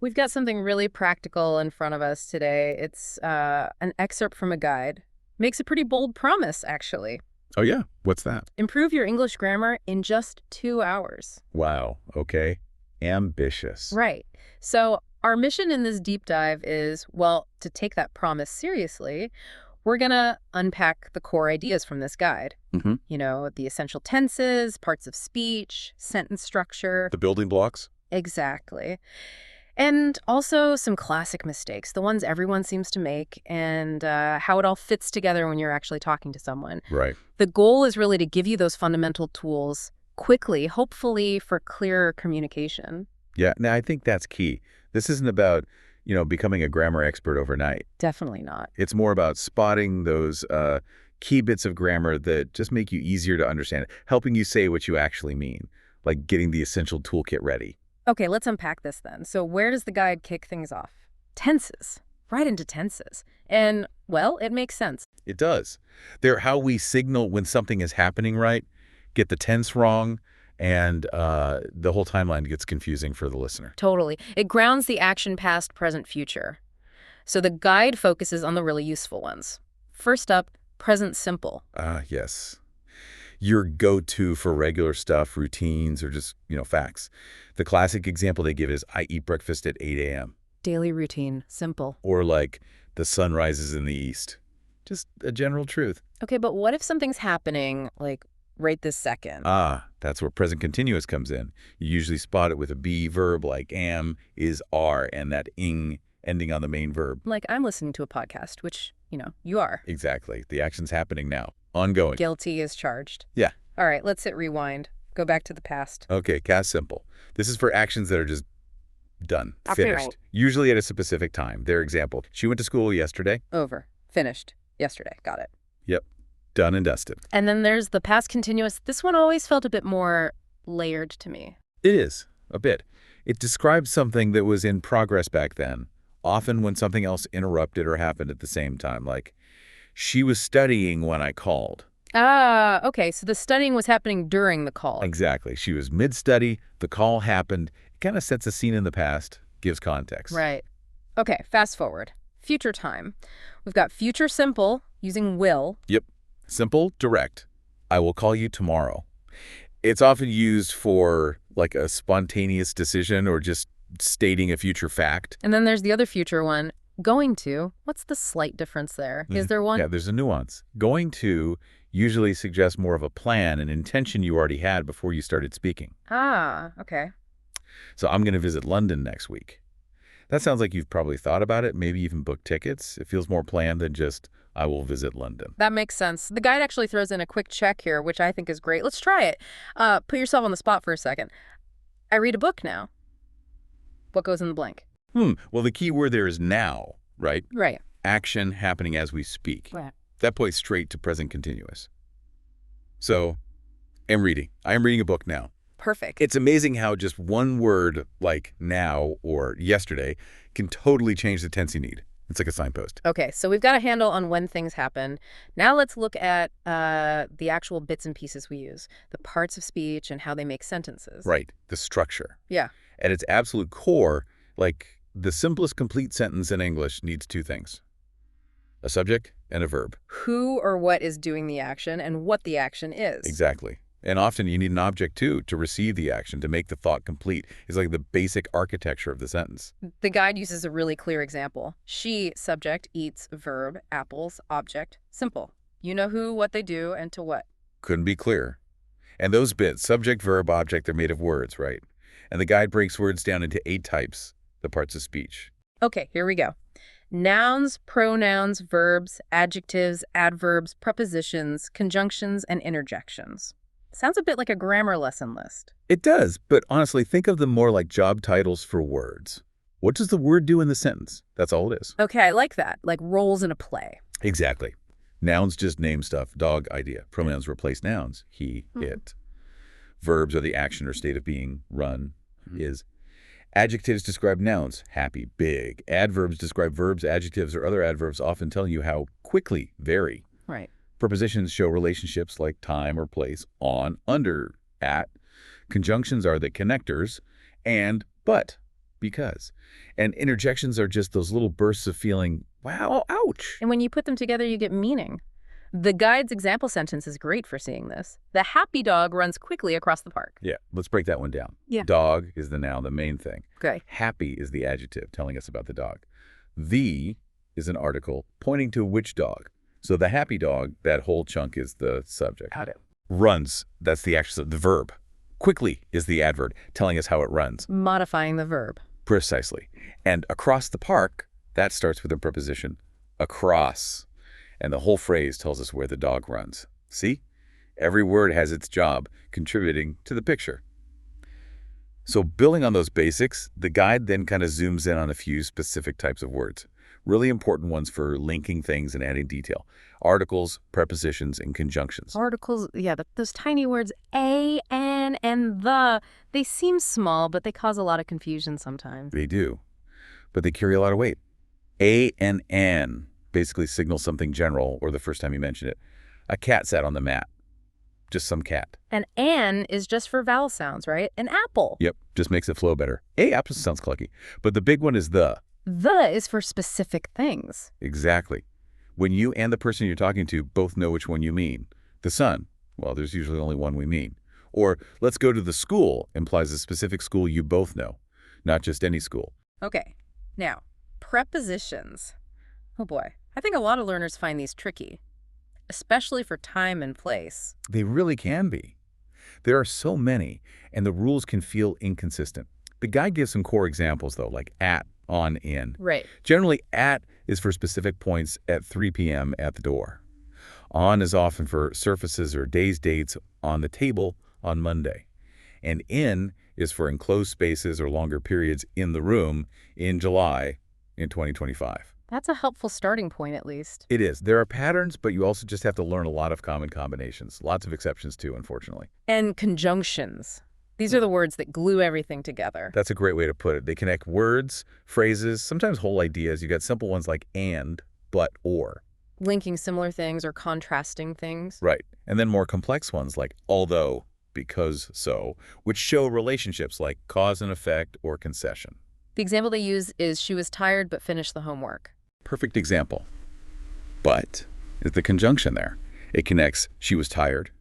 We've got something really practical in front of us today. It's an excerpt from a guide. Makes a pretty bold promise, actually. Oh, yeah? What's that? Improve your English grammar in just 2 hours. Wow. Okay. Ambitious. Right. So our mission in this deep dive is, well, to take that promise seriously, we're going to unpack the core ideas from this guide. Mm-hmm. You know, the essential tenses, parts of speech, sentence structure. The building blocks? Exactly. And also some classic mistakes, the ones everyone seems to make, and how it all fits together when you're actually talking to someone. Right. The goal is really to give you those fundamental tools quickly, hopefully for clearer communication. Yeah. Now, I think that's key. This isn't about, becoming a grammar expert overnight. Definitely not. It's more about spotting those key bits of grammar that just make you easier to understand, helping you say what you actually mean, like getting the essential toolkit ready. Okay, let's unpack this then. So where does the guide kick things off? Tenses. Right into tenses. And, well, it makes sense. It does. They're how we signal when something is happening right, get the tense wrong, and the whole timeline gets confusing for the listener. Totally. It grounds the action past, present, future. So the guide focuses on the really useful ones. First up, present simple. Yes. Your go-to for regular stuff, routines, or just, facts. The classic example they give is, I eat breakfast at 8 a.m. Daily routine, simple. Or like, the sun rises in the east. Just a general truth. Okay, but what if something's happening, like, right this second? That's where present continuous comes in. You usually spot it with a be verb like am, is, are, and that ing ending on the main verb. Like I'm listening to a podcast, which, you are. Exactly. The action's happening now. Ongoing. Guilty is charged. Yeah. All right, let's hit rewind. Go back to the past. Okay, cast simple. This is for actions that are just done, Okay, finished. right. Usually at a specific time. Their example, she went to school yesterday. Over. Finished. Yesterday. Got it. Yep. Done and dusted. And then there's the past continuous. This one always felt a bit more layered to me. It is, a bit. It describes something that was in progress back then, often when something else interrupted or happened at the same time, like, she was studying when I called. Okay, so the studying was happening during the call. Exactly. She was mid-study, the call happened. It kind of sets a scene in the past, gives context. Right. Okay, fast forward. Future time. We've got future simple using will. Yep. Simple, direct. I will call you tomorrow. It's often used for like a spontaneous decision or just stating a future fact. And then there's the other future one, going to. What's the slight difference there? Is there one? Yeah, there's a nuance. Going to usually suggests more of a plan, an intention you already had before you started speaking. Okay. So I'm going to visit London next week. That sounds like you've probably thought about it, maybe even booked tickets. It feels more planned than just, I will visit London. That makes sense. The guide actually throws in a quick check here, which I think is great. Let's try it. Put yourself on the spot for a second. I read a book now. What goes in the blank? Well, the key word there is now, right? Right. Action happening as we speak. Right. That points straight to present continuous. So, I am reading a book now. Perfect. It's amazing how just one word like now or yesterday can totally change the tense you need. It's like a signpost. Okay, so we've got a handle on when things happen. Now let's look at the actual bits and pieces we use, the parts of speech and how they make sentences. Right, the structure. Yeah. At its absolute core, like the simplest complete sentence in English needs two things: a subject and a verb. Who or what is doing the action and what the action is. Exactly. And often you need an object, too, to receive the action, to make the thought complete. It's like the basic architecture of the sentence. The guide uses a really clear example. She, subject, eats, verb, apples, object, simple. You know who, what they do, and to what. Couldn't be clearer. And those bits, subject, verb, object, they're made of words, right? And the guide breaks words down into 8 types, the parts of speech. Okay, here we go. Nouns, pronouns, verbs, adjectives, adverbs, prepositions, conjunctions, and interjections. Sounds a bit like a grammar lesson list. It does, but honestly, think of them more like job titles for words. What does the word do in the sentence? That's all it is. Okay, I like that. Like roles in a play. Exactly. Nouns just name stuff, dog, idea. Pronouns replace nouns, he, it. Verbs are the action or state of being, run, is. Adjectives describe nouns, happy, big. Adverbs describe verbs, adjectives, or other adverbs, often telling you how quickly, very. Right. Prepositions show relationships like time or place, on, under, at. Conjunctions are the connectors, and, but, because. And interjections are just those little bursts of feeling, wow, ouch. And when you put them together, you get meaning. The guide's example sentence is great for seeing this. The happy dog runs quickly across the park. Yeah, let's break that one down. Yeah. Dog is the noun, the main thing. Okay. Happy is the adjective telling us about the dog. The is an article pointing to which dog. So the happy dog, that whole chunk is the subject. Got it. Runs, that's the action, the verb. Quickly is the adverb telling us how it runs. Modifying the verb. Precisely. And across the park, that starts with a preposition, across. And the whole phrase tells us where the dog runs. See? Every word has its job contributing to the picture. So building on those basics, the guide then kind of zooms in on a few specific types of words. Really important ones for linking things and adding detail. Articles, prepositions, and conjunctions. Articles, yeah, those tiny words, a, an, and the, they seem small, but they cause a lot of confusion sometimes. They do, but they carry a lot of weight. A and an basically signal something general, or the first time you mention it. A cat sat on the mat. Just some cat. And an is just for vowel sounds, right? An apple. Yep, just makes it flow better. Apple sounds clunky, but the big one is the. The is for specific things. Exactly. When you and the person you're talking to both know which one you mean. The sun, well, there's usually only one we mean. Or let's go to the school implies a specific school you both know, not just any school. Okay, now, prepositions. Oh boy, I think a lot of learners find these tricky, especially for time and place. They really can be. There are so many, and the rules can feel inconsistent. The guide gives some core examples, though, like at, on, in. Right. Generally, at is for specific points at 3 p.m. at the door. On is often for surfaces or days' dates on the table on Monday. And in is for enclosed spaces or longer periods in the room in July in 2025. That's a helpful starting point, at least. It is. There are patterns, but you also just have to learn a lot of common combinations. Lots of exceptions, too, unfortunately. And conjunctions. These are the words that glue everything together. That's a great way to put it. They connect words, phrases, sometimes whole ideas. You got simple ones like and, but, or. Linking similar things or contrasting things. Right. And then more complex ones like although, because, so, which show relationships like cause and effect or concession. The example they use is she was tired but finished the homework. Perfect example. But is the conjunction there. It connects she was tired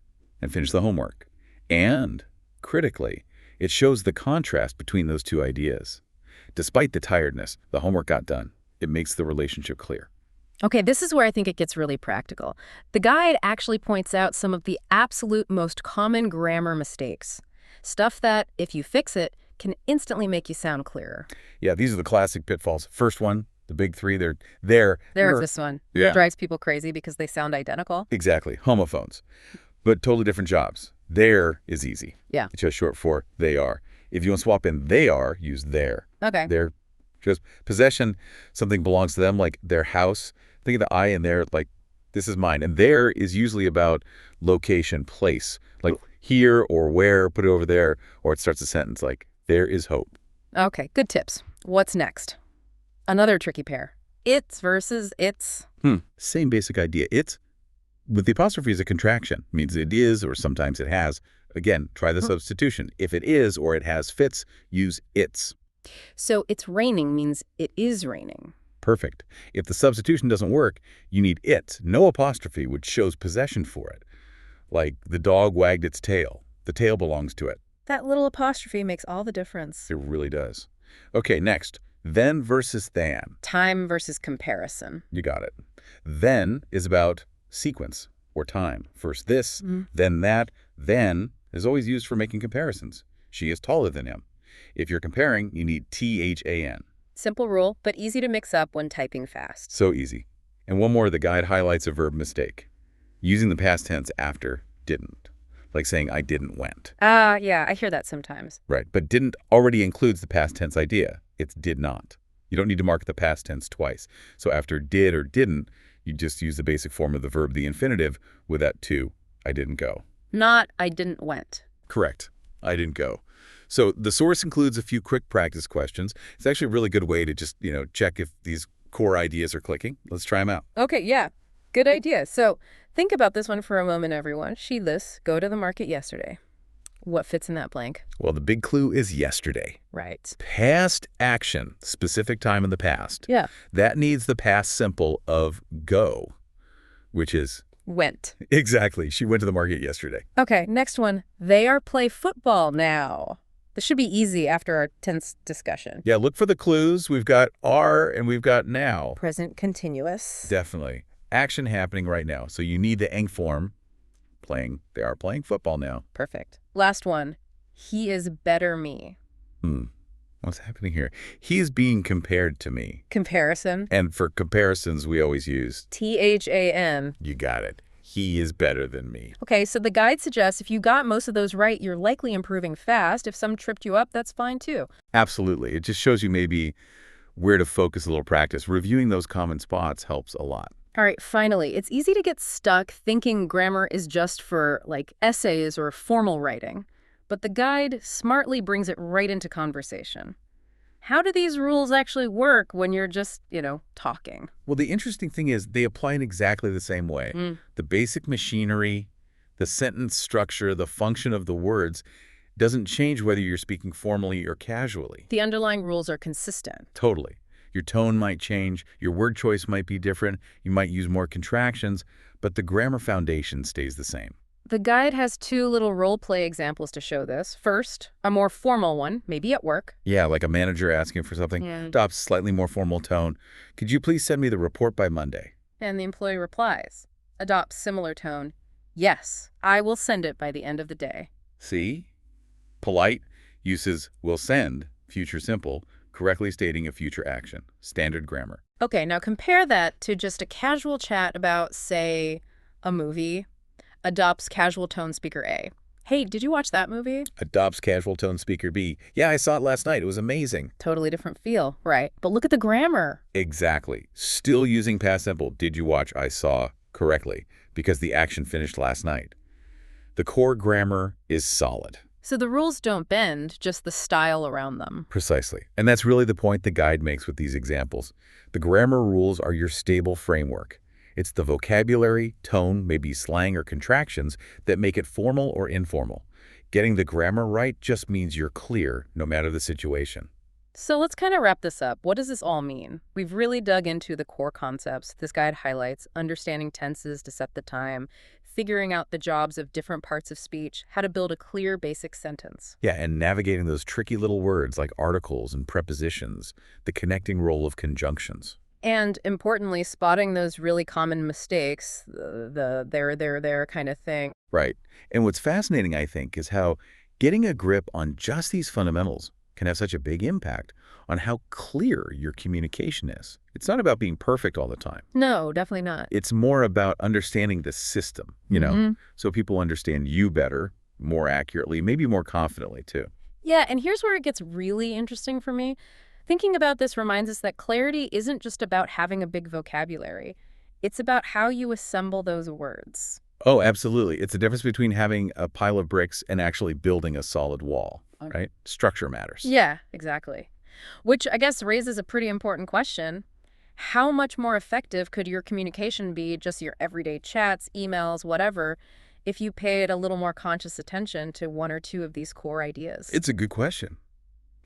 and finished the homework. And, critically, it shows the contrast between those two ideas. Despite the tiredness, the homework got done. It makes the relationship clear. Okay, this is where I think it gets really practical. The guide actually points out some of the absolute most common grammar mistakes. Stuff that, if you fix it, can instantly make you sound clearer. Yeah, these are the classic pitfalls. First one, the big three, they're there. There's this one. Yeah. Drives people crazy because they sound identical. Exactly. Homophones. But totally different jobs. There is easy. Yeah. It's just short for they are. If you want to swap in they are, use their. Okay. They're just possession, something belongs to them, like their house. Think of the I in there, like this is mine. And there is usually about location, place, like here or where, put it over there. Or it starts a sentence like there is hope. Okay, good tips. What's next? Another tricky pair. It's versus its. Same basic idea. It's, with the apostrophe is a contraction. Means it is or sometimes it has. Again, try the substitution. If it is or it has fits, use its. So it's raining means it is raining. Perfect. If the substitution doesn't work, you need it. No apostrophe, which shows possession for it. Like the dog wagged its tail. The tail belongs to it. That little apostrophe makes all the difference. It really does. Okay, next. Then versus than. Time versus comparison. You got it. Then is about sequence or time. First this, then that, then is always used for making comparisons. She is taller than him. If you're comparing, you need THAN. Simple rule, but easy to mix up when typing fast. So easy. And one more, the guide highlights a verb mistake. Using the past tense after didn't. Like saying I didn't went. Yeah, I hear that sometimes. Right, but didn't already includes the past tense idea. It's did not. You don't need to mark the past tense twice. So after did or didn't, you just use the basic form of the verb, the infinitive, with that to, I didn't go. Not I didn't went. Correct. I didn't go. So the source includes a few quick practice questions. It's actually a really good way to just, check if these core ideas are clicking. Let's try them out. Okay, yeah. Good idea. So think about this one for a moment, everyone. She lists, go to the market yesterday. What fits in that blank? Well, the big clue is yesterday. Right. Past action, specific time in the past. Yeah. That needs the past simple of go, which is... Went. Exactly. She went to the market yesterday. Okay, next one. They are play football now. This should be easy after our tense discussion. Yeah, look for the clues. We've got are and we've got now. Present continuous. Definitely. Action happening right now. So you need the ing form playing. They are playing football now. Perfect. Last one. He is better me. What's happening here? He is being compared to me. Comparison. And for comparisons, we always use... THAM. You got it. He is better than me. Okay, so the guide suggests if you got most of those right, you're likely improving fast. If some tripped you up, that's fine too. Absolutely. It just shows you maybe where to focus a little practice. Reviewing those common spots helps a lot. All right, finally, it's easy to get stuck thinking grammar is just for, like, essays or formal writing. But the guide smartly brings it right into conversation. How do these rules actually work when you're just, talking? Well, the interesting thing is they apply in exactly the same way. The basic machinery, the sentence structure, the function of the words doesn't change whether you're speaking formally or casually. The underlying rules are consistent. Totally. Your tone might change, your word choice might be different, you might use more contractions, but the grammar foundation stays the same. The guide has 2 little role-play examples to show this. First, a more formal one, maybe at work. Yeah, like a manager asking for something, adopts slightly more formal tone. Could you please send me the report by Monday? And the employee replies, adopts similar tone. Yes, I will send it by the end of the day. See? Polite uses will send, future simple, correctly stating a future action. Standard grammar. Okay, now compare that to just a casual chat about, say, a movie. Adopts casual tone speaker A. Hey, did you watch that movie? Adopts casual tone speaker B. Yeah, I saw it last night. It was amazing. Totally different feel, right? But look at the grammar. Exactly. Still using past simple. Did you watch? I saw correctly because the action finished last night. The core grammar is solid. So the rules don't bend, just the style around them. Precisely. And that's really the point the guide makes with these examples. The grammar rules are your stable framework. It's the vocabulary, tone, maybe slang or contractions that make it formal or informal. Getting the grammar right just means you're clear, no matter the situation. So let's kind of wrap this up. What does this all mean? We've really dug into the core concepts this guide highlights: understanding tenses to set the time, figuring out the jobs of different parts of speech, how to build a clear basic sentence. Yeah, and navigating those tricky little words like articles and prepositions, the connecting role of conjunctions. And importantly, spotting those really common mistakes, the there kind of thing. Right. And what's fascinating, I think, is how getting a grip on just these fundamentals can have such a big impact on how clear your communication is. It's not about being perfect all the time. No, definitely not. It's more about understanding the system, so people understand you better, more accurately, maybe more confidently, too. Yeah, and here's where it gets really interesting for me. Thinking about this reminds us that clarity isn't just about having a big vocabulary. It's about how you assemble those words. Oh, absolutely. It's the difference between having a pile of bricks and actually building a solid wall, right? Structure matters. Yeah, exactly. Which I guess raises a pretty important question. How much more effective could your communication be, just your everyday chats, emails, whatever, if you paid a little more conscious attention to 1 or 2 of these core ideas? It's a good question.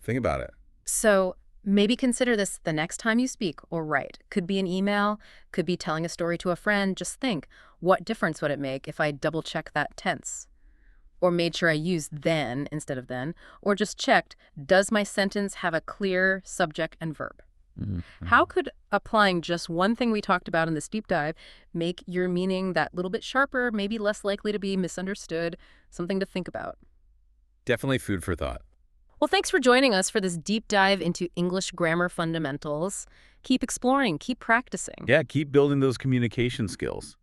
Think about it. So maybe consider this the next time you speak or write. Could be an email, could be telling a story to a friend. Just think, what difference would it make if I double-checked that tense? Or made sure I used then instead of then? Or just checked, does my sentence have a clear subject and verb? How could applying just one thing we talked about in this deep dive make your meaning that little bit sharper, maybe less likely to be misunderstood? Something to think about. Definitely food for thought. Well, thanks for joining us for this deep dive into English grammar fundamentals. Keep exploring, keep practicing. Yeah, keep building those communication skills.